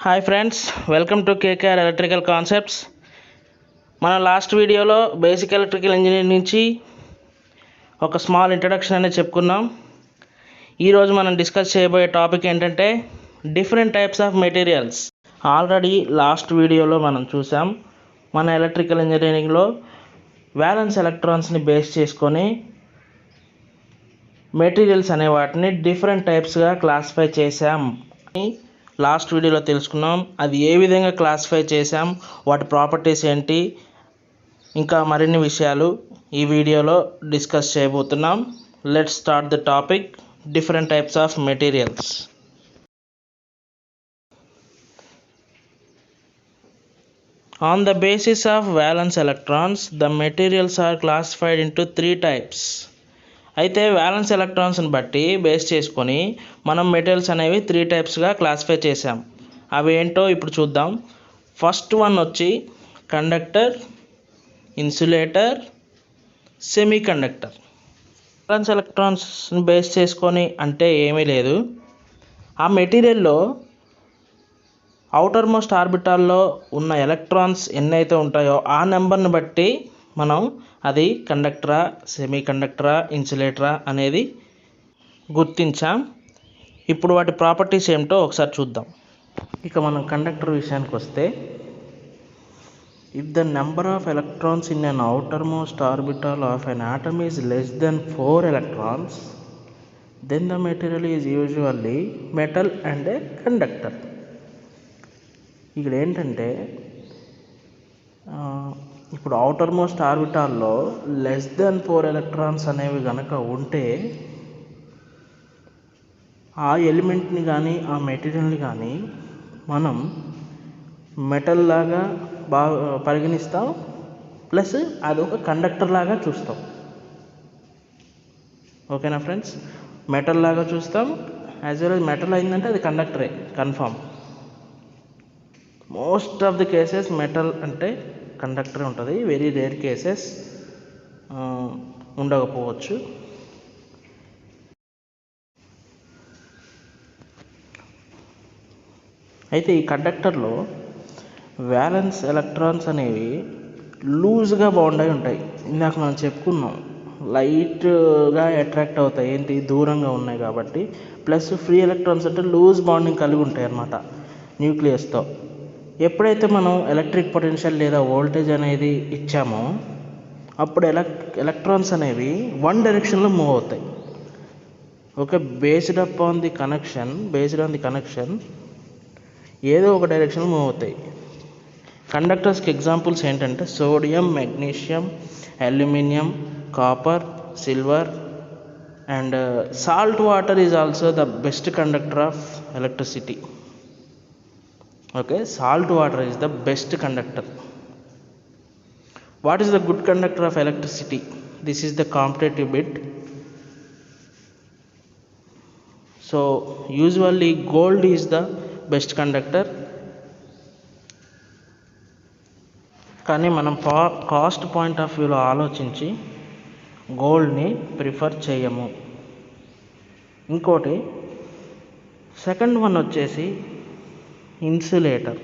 Hi friends, welcome to KKR electrical concepts. మన last వీడియోలో basic electrical engineering నుంచి ఒక స్మాల్ ఇంట్రడక్షన్ అనేది చెప్పుకున్నాం. ఈరోజు మనం డిస్కస్ చేయబోయే టాపిక్ ఏంటంటే different types of materials. Already last వీడియోలో మనం చూసాం, మన ఎలక్ట్రికల్ ఇంజనీరింగ్లో వ్యాలెన్స్ ఎలక్ట్రాన్స్ని బేస్ చేసుకొని మెటీరియల్స్ అనే వాటిని డిఫరెంట్ టైప్స్గా క్లాసిఫై చేసాం. లాస్ట్ వీడియోలో తెలుసుకున్నాం అది ఏ విధంగా క్లాసిఫై చేసాం, వాటి ప్రాపర్టీస్ ఏంటి, ఇంకా మరిన్ని విషయాలు ఈ వీడియోలో డిస్కస్ చేయబోతున్నాం. Let's start the topic, different types of materials. On the basis of valence electrons, the materials are classified into 3 types. అయితే వ్యాలెన్స్ ఎలక్ట్రాన్స్ని బట్టి బేస్ చేసుకొని మనం మెటీరియల్స్ అనేవి 3 టైప్స్గా క్లాసిఫై చేసాం. అవి ఏంటో ఇప్పుడు చూద్దాం. ఫస్ట్ వన్ వచ్చి conductor, insulator, semi conductor. Valence ఎలక్ట్రాన్స్ని బేస్ చేసుకొని అంటే ఏమీ లేదు, ఆ మెటీరియల్లో అవుటర్ మోస్ట్ ఆర్బిటాల్లో ఉన్న ఎలక్ట్రాన్స్ ఎన్నైతే ఉంటాయో ఆ నెంబర్ని బట్టి మనం అది కండక్టరా, సెమీ కండక్టరా, ఇన్సులేటరా అనేది గుర్తించాం. ఇప్పుడు వాటి ప్రాపర్టీస్ ఏమిటో ఒకసారి చూద్దాం. ఇక మనం కండక్టర్ విషయానికి వస్తే, if the number of electrons in an outer most orbital of an atom is less than 4 electrons, then the material is usually metal and a conductor. ఇక్కడ ఏంటంటే ఇప్పుడు అవుటర్ మోస్ట్ ఆర్బిటాల్లో లెస్ దెన్ 4 electrons అనేవి కనుక ఉంటే ఆ ఎలిమెంట్ని కానీ ఆ మెటీరియల్ని కానీ మనం మెటల్ లాగా పరిగణిస్తాం, ప్లస్ అదొక కండక్టర్ లాగా చూస్తాం. ఓకేనా ఫ్రెండ్స్? మెటల్ లాగా చూస్తాం, యాజ్ వెల్ యాజ్ మెటల్ అయిందంటే అది కండక్టరే confirm. Most of the cases metal అంటే కండక్టర్ ఉంటుంది, వెరీ రేర్ కేసెస్ ఉండకపోవచ్చు. అయితే ఈ కండక్టర్లో వ్యాలెన్స్ ఎలక్ట్రాన్స్ అనేవి లూజ్గా బాండ్ అయి ఉంటాయి. ఇందాక మనం చెప్పుకున్నాం, లైట్గా అట్రాక్ట్ అవుతాయి, ఏంటి దూరంగా ఉన్నాయి కాబట్టి. ప్లస్ ఫ్రీ ఎలక్ట్రాన్స్ అంటే లూజ్ బాండింగ్ కలిగి ఉంటాయి అన్నమాట న్యూక్లియస్తో. ఎప్పుడైతే మనం ఎలక్ట్రిక్ పొటెన్షియల్ లేదా వోల్టేజ్ అనేది ఇచ్చామో అప్పుడు ఎలక్ట్రాన్స్ అనేవి వన్ డైరెక్షన్లో మూవ్ అవుతాయి. Okay, based on the connection ఏదో ఒక డైరెక్షన్లో మూవ్ అవుతాయి. కండక్టర్స్కి ఎగ్జాంపుల్స్ ఏంటంటే sodium, magnesium, aluminium, copper, silver and salt water is also the best conductor of electricity. Okay, salt water is the best conductor. What is the good conductor of electricity? This is the competitive bit. So usually gold is the best conductor. కానీ మనం cost point of వ్యూలో ఆలోచించి గోల్డ్ని prefer చేయము. ఇంకోటి second one వచ్చేసి insulator.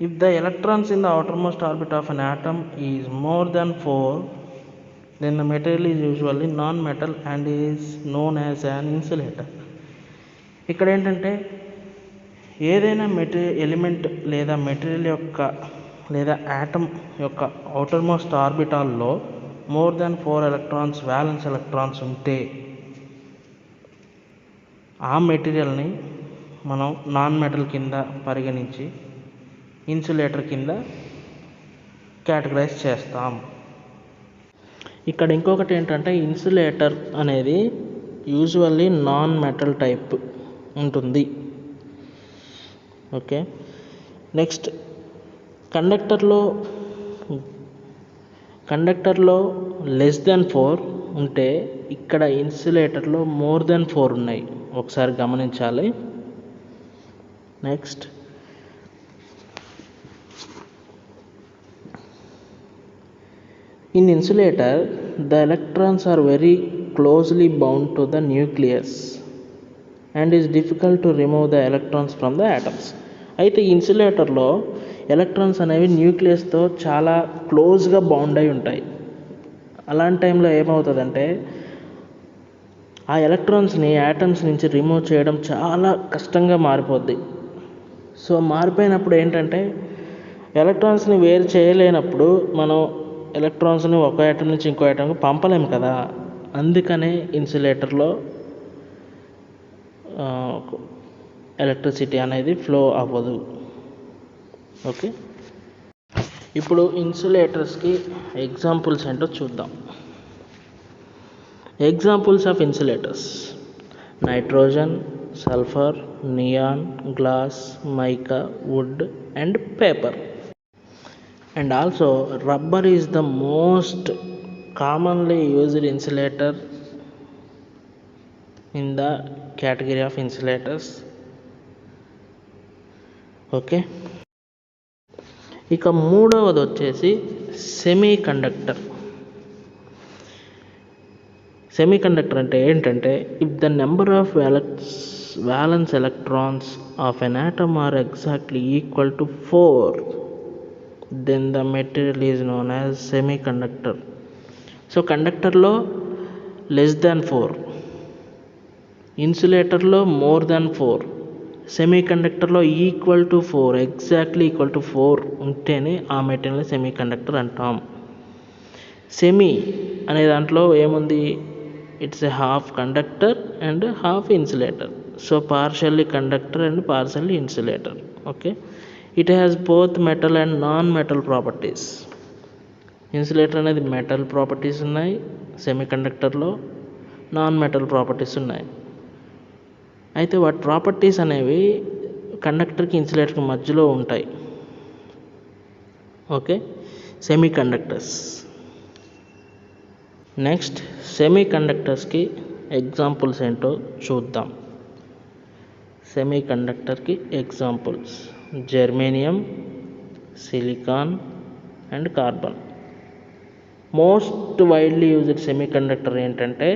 If the electrons in the outermost orbit of an atom is more than 4, then the material is usually non-metal and is known as an insulator. ఇక్కడ ఏంటంటే ఏదైనా element లేదా material యొక్క లేదా atom యొక్క outer most ఆర్బిటాల్లో more than 4 electrons valence electrons ఉంటే ఆ మెటీరియల్ని మనం నాన్ మెటల్ కింద పరిగణించి ఇన్సులేటర్ కింద కేటగరైజ్ చేస్తాం. ఇక్కడ ఇంకొకటి ఏంటంటే ఇన్సులేటర్ అనేది యూజువల్లీ నాన్ మెటల్ టైప్ ఉంటుంది. ఓకే, నెక్స్ట్ కండక్టర్లో లెస్ దెన్ 4 ఉంటే ఇక్కడ ఇన్సులేటర్లో మోర్ దెన్ 4 ఉన్నాయి, ఒకసారి గమనించాలి. Next in insulator the electrons are very closely bound to the nucleus and is difficult to remove the electrons from the atoms. అయితే ఇన్సులేటర్లో electrons అనేవి న్యూక్లియస్తో చాలా క్లోజ్గా బాండ్ అయి ఉంటాయి. అలాంటి టైంలో ఏమవుతుందంటే ఆ ఎలక్ట్రాన్స్ని యాటమ్స్ నుంచి రిమూవ్ చేయడం చాలా కష్టంగా మారిపోద్ది. సో మారిపోయినప్పుడు ఏంటంటే ఎలక్ట్రాన్స్ని వేరు చేయలేనప్పుడు మనం ఎలక్ట్రాన్స్ని ఒక యాటమ్ నుంచి ఇంకో యాటమ్కి పంపలేము కదా. అందుకనే ఇన్సులేటర్లో ఎలక్ట్రిసిటీ అనేది ఫ్లో అవ్వదు. ఓకే, ఇప్పుడు ఇన్సులేటర్స్కి ఎగ్జాంపుల్స్ ఏంటో చూద్దాం. Examples of insulators: nitrogen, sulphur, neon, glass, mica, wood and paper. And also rubber is the most commonly used insulator in the category of insulators. Okay, ఇక మూడవది వచ్చేసి సెమీ కండక్టర్. సెమీ కండక్టర్ అంటే ఏంటంటే if the number of valence electrons of an atom are exactly equal to 4, then the material is known as semiconductor. So కండక్టర్లో less than 4, ఇన్సులేటర్లో more than 4, semi కండక్టర్లో equal to 4, exactly equal to 4 ఉంటేనే ఆ మెటీరియల్ని semi conductor అంటాం. Semi అనే దాంట్లో ఏముంది, it's a half conductor and half insulator. So partially conductor and partially insulator. Okay, it has both metal and non metal properties. Insulator అనేది metal properties ఉన్నాయి, semi కండక్టర్లో నాన్ మెటల్ ప్రాపర్టీస్ ఉన్నాయి. అయితే వాటి ప్రాపర్టీస్ అనేవి కండక్టర్కి ఇన్సులేటర్కి మధ్యలో ఉంటాయి. Okay, semi conductors. Next semi కండక్టర్స్కి ఎగ్జాంపుల్స్ ఏంటో చూద్దాం. సెమీ కండక్టర్కి examples: germanium, silicon and carbon. Most widely used semi conductor ఏంటంటే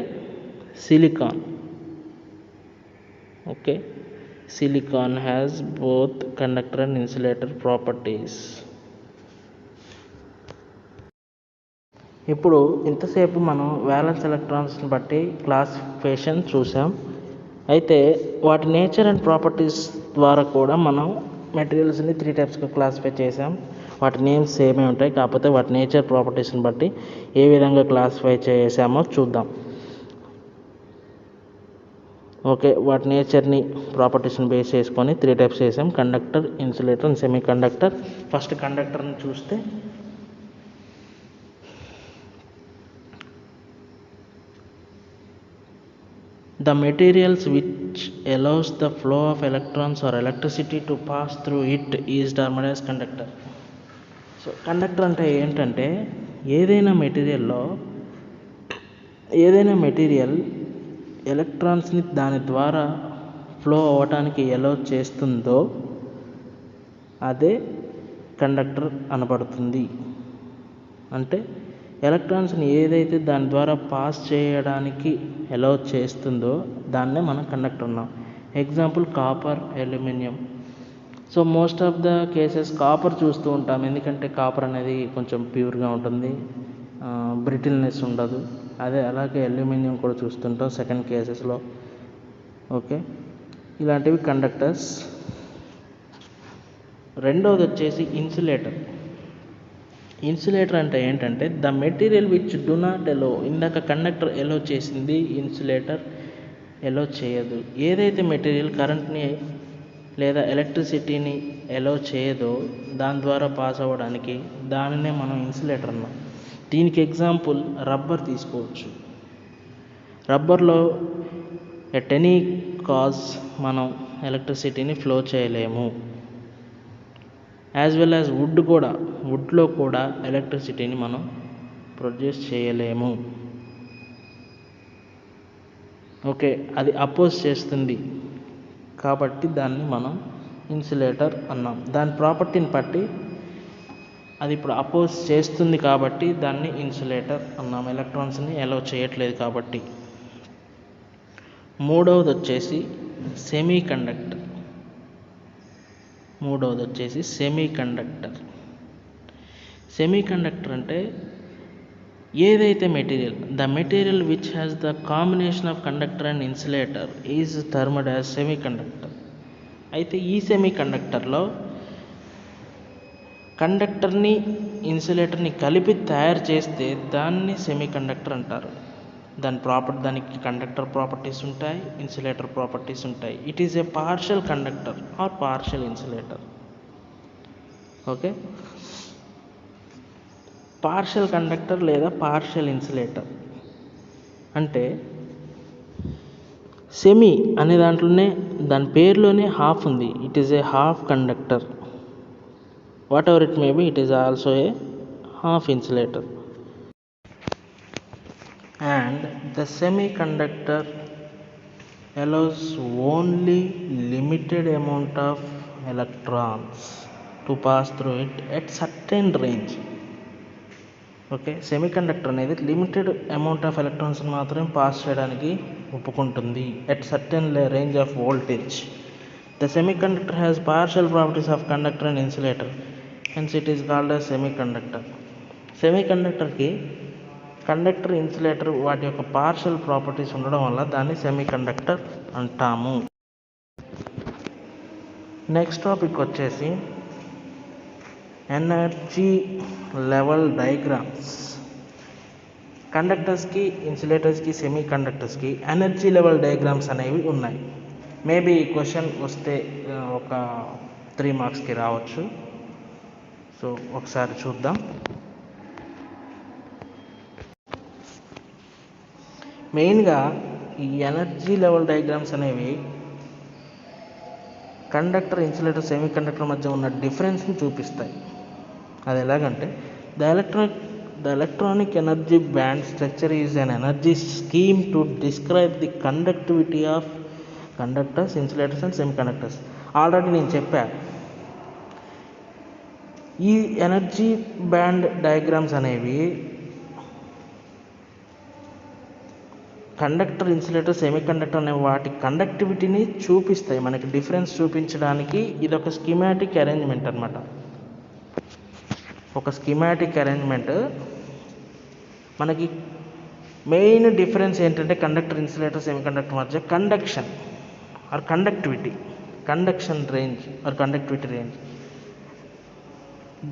silicon. Okay, silicon has both conductor and insulator properties. ఇప్పుడు ఇంతసేపు మనం వ్యాలెన్స్ ఎలక్ట్రాన్స్ని బట్టి క్లాసిఫికేషన్ చూసాం. అయితే వాటి నేచర్ అండ్ ప్రాపర్టీస్ ద్వారా కూడా మనం మెటీరియల్స్ని 3 టైప్స్గా క్లాసిఫై చేసాం. వాటి నేమ్స్ సేమే ఉంటాయి, కాకపోతే వాటి నేచర్ ప్రాపర్టీస్ని బట్టి ఏ విధంగా క్లాసిఫై చేసామో చూద్దాం. ఓకే, వాటి నేచర్ని ప్రాపర్టీస్ని బేస్ చేసుకొని 3 టైప్స్ చేసాం: conductor, insulator and semi conductor. First కండక్టర్ని చూస్తే the materials which allows the flow of electrons or electricity to pass through it is termed as conductor. So conductor అంటే ఏంటంటే ఏదైనా మెటీరియల్ ఎలక్ట్రాన్స్ని దాని ద్వారా ఫ్లో అవ్వటానికి ఎలో చేస్తుందో అదే కండక్టర్ అనబడుతుంది. అంటే ఎలక్ట్రాన్స్ని ఏదైతే దాని ద్వారా పాస్ చేయడానికి ఎలో చేస్తుందో దాన్నే మనం కండక్టర్ అన్నాం. Example copper, aluminium. So most of the cases copper చూస్తూ ఉంటాం, ఎందుకంటే కాపర్ అనేది కొంచెం ప్యూర్గా ఉంటుంది, బ్రిటిల్నెస్ ఉండదు. అలాగే అల్యూమినియం కూడా చూస్తుంటాం సెకండ్ కేసెస్లో. ఓకే, ఇలాంటివి కండక్టర్స్. రెండవది వచ్చేసి ఇన్సులేటర్. ఇన్సులేటర్ అంటే ఏంటంటే the material which do not allow. ఇందాక కండక్టర్ ఎలో చేసింది, ఇన్సులేటర్ ఎలో చేయదు. ఏదైతే మెటీరియల్ కరెంట్ని లేదా ఎలక్ట్రిసిటీని ఎలో చేయదో దాని ద్వారా పాస్ అవ్వడానికి దానినే మనం ఇన్సులేటర్ అన్నాం. దీనికి ఎగ్జాంపుల్ రబ్బర్ తీసుకోవచ్చు. రబ్బర్లో ఎట్ ఎనీ కాజ్ మనం ఎలక్ట్రిసిటీని ఫ్లో చేయలేము. యాజ్ వెల్ యాజ్ వుడ్లో కూడా ఎలక్ట్రిసిటీని మనం ప్రొడ్యూస్ చేయలేము. ఓకే, అది అపోజ్ చేస్తుంది కాబట్టి దాన్ని మనం ఇన్సులేటర్ అన్నాం. దాని ప్రాపర్టీని బట్టి అది ఇప్పుడు అపోజ్ చేస్తుంది కాబట్టి దాన్ని ఇన్సులేటర్ అన్నాం, ఎలక్ట్రాన్స్ని ఎలో చేయట్లేదు కాబట్టి. మూడవది వచ్చేసి సెమీ కండక్టర్. సెమీ కండక్టర్ అంటే ఏదైతే material which has the combination of conductor and insulator is termed as semi conductor. అయితే ఈ సెమీ కండక్టర్లో కండక్టర్ని ఇన్సులేటర్ని కలిపి తయారు చేస్తే దాన్ని సెమీ కండక్టర్ అంటారు. దానికి కండక్టర్ ప్రాపర్టీస్ ఉంటాయి, ఇన్సులేటర్ ప్రాపర్టీస్ ఉంటాయి. It is a partial conductor are partial insulator. Okay, partial conductor లేదా పార్షియల్ ఇన్సులేటర్ అంటే సెమీ అనే దాని పేరులోనే హాఫ్ ఉంది. It is a half conductor. What ever it may B, it is also a half insulator. And the semiconductor allows only limited amount of electrons to pass through it at certain range. ఓకే, semiconductor అనేది limited amount of electrons మాత్రమే pass చేయడానికి ఒప్పుకుంటుంది at certain range of voltage. The semiconductor has partial properties of conductor and insulator, hence it is called as semiconductor. సెమీకండక్టర్కి conductor, insulator వాటి యొక్క partial properties ఉండడం వల్ల దాన్ని సెమీకండక్టర్ అంటాము. నెక్స్ట్ టాపిక్ వచ్చేసి ఎనర్జీ లెవెల్ డయాగ్రామ్స్. కండక్టర్స్కి, ఇన్సులేటర్స్కి, సెమీకండక్టర్స్కి ఎనర్జీ లెవెల్ డయాగ్రామ్స్ అనేవి ఉన్నాయి. మేబీ ఈ క్వశ్చన్ వస్తే ఒక 3 మార్క్స్కి రావచ్చు. సో ఒకసారి చూద్దాం. మెయిన్గా ఈ ఎనర్జీ లెవెల్ డయాగ్రామ్స్ అనేవి కండక్టర్, ఇన్సులేటర్, సెమీ కండక్టర్ మధ్య ఉన్న డిఫరెన్స్ని చూపిస్తాయి. అది ఎలాగంటే the electronic energy band structure is an energy scheme to describe the conductivity of conductors, insulators and semi conductors. Already నేను చెప్పా, ఈ ఎనర్జీ బ్యాండ్ డయాగ్రామ్స్ అనేవి కండక్టర్, ఇన్సులేటర్, సెమీ కండక్టర్ అనే వాటి కండక్టివిటీని చూపిస్తాయి. మనకి డిఫరెన్స్ చూపించడానికి ఇది ఒక స్కీమాటిక్ అరేంజ్మెంట్ అనమాట. ఒక స్కీమాటిక్ అరేంజ్మెంట్. మనకి మెయిన్ డిఫరెన్స్ ఏంటంటే కండక్టర్, ఇన్సులేటర్, సెమీ కండక్టర్ మధ్య conduction or conduction range or conductivity range.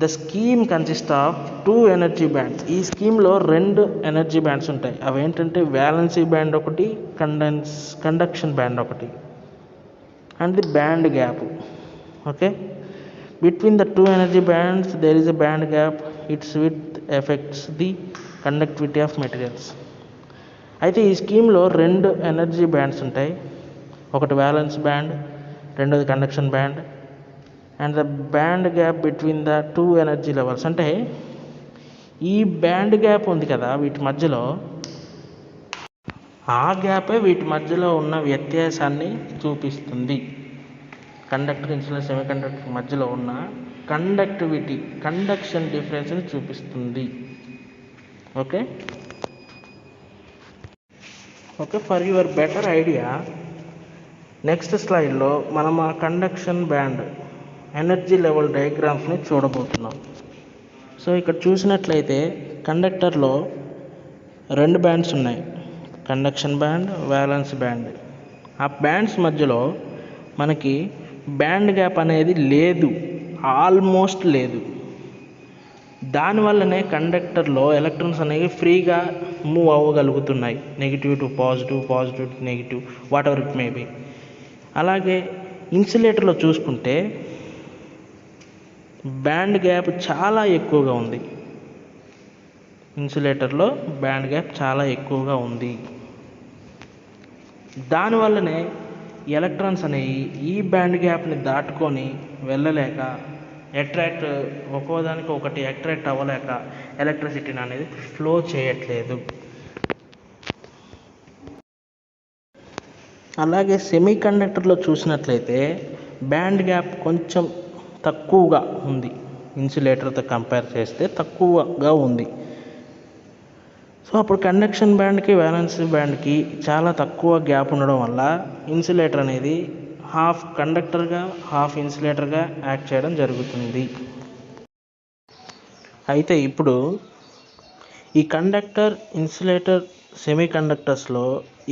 The scheme consist of 2 energy bands. ఈ స్కీమ్లో 2 ఎనర్జీ బ్యాండ్స్ ఉంటాయి. అవి ఏంటంటే వ్యాలెన్సీ బ్యాండ్ ఒకటి, కండక్షన్ బ్యాండ్ ఒకటి, and the band gap. Okay, between the 2 energy bands there is a band gap. It's with effects the conductivity of materials. అయితే ఈ స్కీమ్లో 2 ఎనర్జీ బ్యాండ్స్ ఉంటాయి. ఒకటి వ్యాలెన్స్ బ్యాండ్, రెండోది conduction band. And the band gap between the 2 energy levels అంటే ఈ band gap ఉంది కదా వీటి మధ్యలో, ఆ గ్యాపే వీటి మధ్యలో ఉన్న వ్యత్యాసాన్ని చూపిస్తుంది. కండక్టర్, ఇన్సులేటర్, సెమీ కండక్టర్ మధ్యలో ఉన్న కండక్షన్ డిఫరెన్స్ని చూపిస్తుంది. Okay, for your better idea next స్లైడ్లో మనం ఆ కండక్షన్ బ్యాండ్ ఎనర్జీ లెవెల్ డయాగ్రామ్స్ని చూడబోతున్నాం. సో ఇక్కడ చూసినట్లయితే కండక్టర్లో 2 బ్యాండ్స్ ఉన్నాయి, కండక్షన్ బ్యాండ్, వ్యాలెన్స్ బ్యాండ్. ఆ బ్యాండ్స్ మధ్యలో మనకి బ్యాండ్ గ్యాప్ అనేది లేదు, ఆల్మోస్ట్ లేదు. దానివల్లనే కండక్టర్లో ఎలక్ట్రాన్స్ అనేవి ఫ్రీగా మూవ్ అవ్వగలుగుతున్నాయి, negative to positive, positive to negative, whatever it may be. అలాగే ఇన్సులేటర్లో చూసుకుంటే బ్యాండ్ గ్యాప్ చాలా ఎక్కువగా ఉంది. ఇన్సులేటర్లో బ్యాండ్ గ్యాప్ చాలా ఎక్కువగా ఉంది. దానివల్లనే ఎలక్ట్రాన్స్ అనేవి ఈ బ్యాండ్ గ్యాప్ని దాటుకొని వెళ్ళలేక ఒక్కోదానికి ఒకటి అట్రాక్ట్ అవ్వలేక ఎలక్ట్రిసిటీని అనేది ఫ్లో చేయట్లేదు. అలాగే సెమీ కండక్టర్లో చూసినట్లయితే బ్యాండ్ గ్యాప్ కొంచెం తక్కువగా ఉంది, ఇన్సులేటర్తో కంపేర్ చేస్తే తక్కువగా ఉంది. సో అప్పుడు కండక్షన్ బ్యాండ్కి వ్యాలెన్స్ బ్యాండ్కి చాలా తక్కువ గ్యాప్ ఉండడం వల్ల ఇన్సులేటర్ అనేది హాఫ్ కండక్టర్గా హాఫ్ ఇన్సులేటర్గా యాక్ట్ చేయడం జరుగుతుంది. అయితే ఇప్పుడు ఈ కండక్టర్, ఇన్సులేటర్, సెమీ కండక్టర్స్లో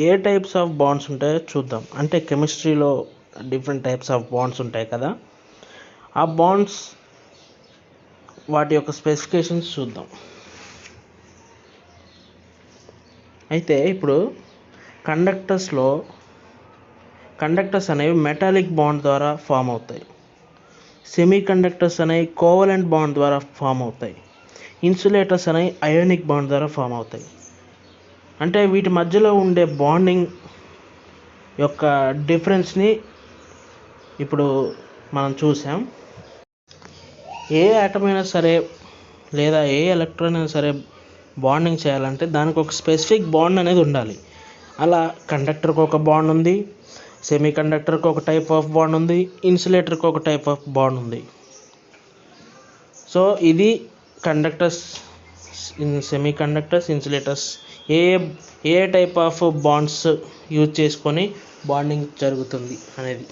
ఏ టైప్స్ ఆఫ్ బాండ్స్ ఉంటాయో చూద్దాం. అంటే కెమిస్ట్రీలో డిఫరెంట్ టైప్స్ ఆఫ్ బాండ్స్ ఉంటాయి కదా, ఆ బాండ్స్ వాటి యొక్క స్పెసిఫికేషన్స్ చూద్దాం. అయితే ఇప్పుడు కండక్టర్స్ అనేవి మెటాలిక్ బాండ్ ద్వారా ఫామ్ అవుతాయి. సెమీ కండక్టర్స్ అనేవి కోవలెంట్ బాండ్ ద్వారా ఫామ్ అవుతాయి. ఇన్సులేటర్స్ అనేవి అయోనిక్ బాండ్ ద్వారా ఫామ్ అవుతాయి. అంటే వీటి మధ్యలో ఉండే బాండింగ్ యొక్క డిఫరెన్స్ని ఇప్పుడు మనం చూసాం. ఏ ఆటమ్ అయినా సరే లేదా ఏ ఎలక్ట్రాన్ అయినా సరే బాండింగ్ చేయాలంటే దానికి ఒక స్పెసిఫిక్ బాండ్ అనేది ఉండాలి. అలా కండక్టర్కి ఒక బాండ్ ఉంది, సెమీ కండక్టర్కి ఒక టైప్ ఆఫ్ బాండ్ ఉంది, ఇన్సులేటర్కి ఒక టైప్ ఆఫ్ బాండ్ ఉంది. సో ఇది conductors, semi conductors, insulators A type of wands use చేసుకొని బాండింగ్ జరుగుతుంది అనేది.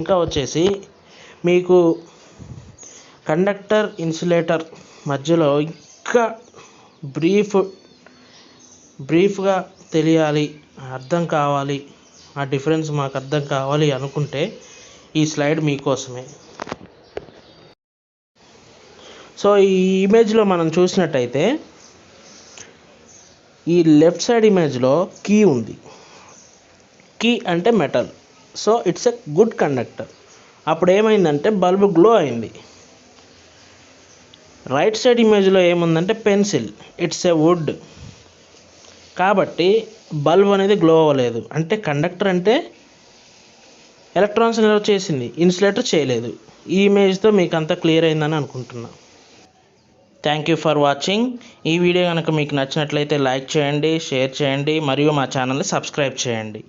ఇంకా వచ్చేసి మీకు కండక్టర్, ఇన్సులేటర్ మధ్యలో ఇంకా బ్రీఫ్గా తెలియాలి, అర్థం కావాలి, ఆ డిఫరెన్స్ మాకు అర్థం కావాలి అనుకుంటే ఈ స్లైడ్ మీకోసమే. సో ఈ ఇమేజ్లో మనం చూసినట్టయితే ఈ లెఫ్ట్ సైడ్ ఇమేజ్లో కీ ఉంది. కీ అంటే metal, so it's a good conductor. అప్పుడు ఏమైందంటే బల్బు గ్లో అయింది. రైట్ సైడ్ ఇమేజ్లో ఏముందంటే పెన్సిల్, ఇట్స్ ఎ వుడ్. కాబట్టి బల్బ్ అనేది గ్లో అవ్వలేదు. అంటే కండక్టర్ అంటే ఎలక్ట్రాన్స్ నిల్వ చేసింది, ఇన్సులేటర్ చేయలేదు. ఈ ఇమేజ్తో మీకు అంతా క్లియర్ అయిందని అనుకుంటున్నా. Thank you for watching. ఈ వీడియో కనుక మీకు నచ్చినట్లయితే లైక్ చేయండి, షేర్ చేయండి మరియు మా ఛానల్ని సబ్స్క్రైబ్ చేయండి.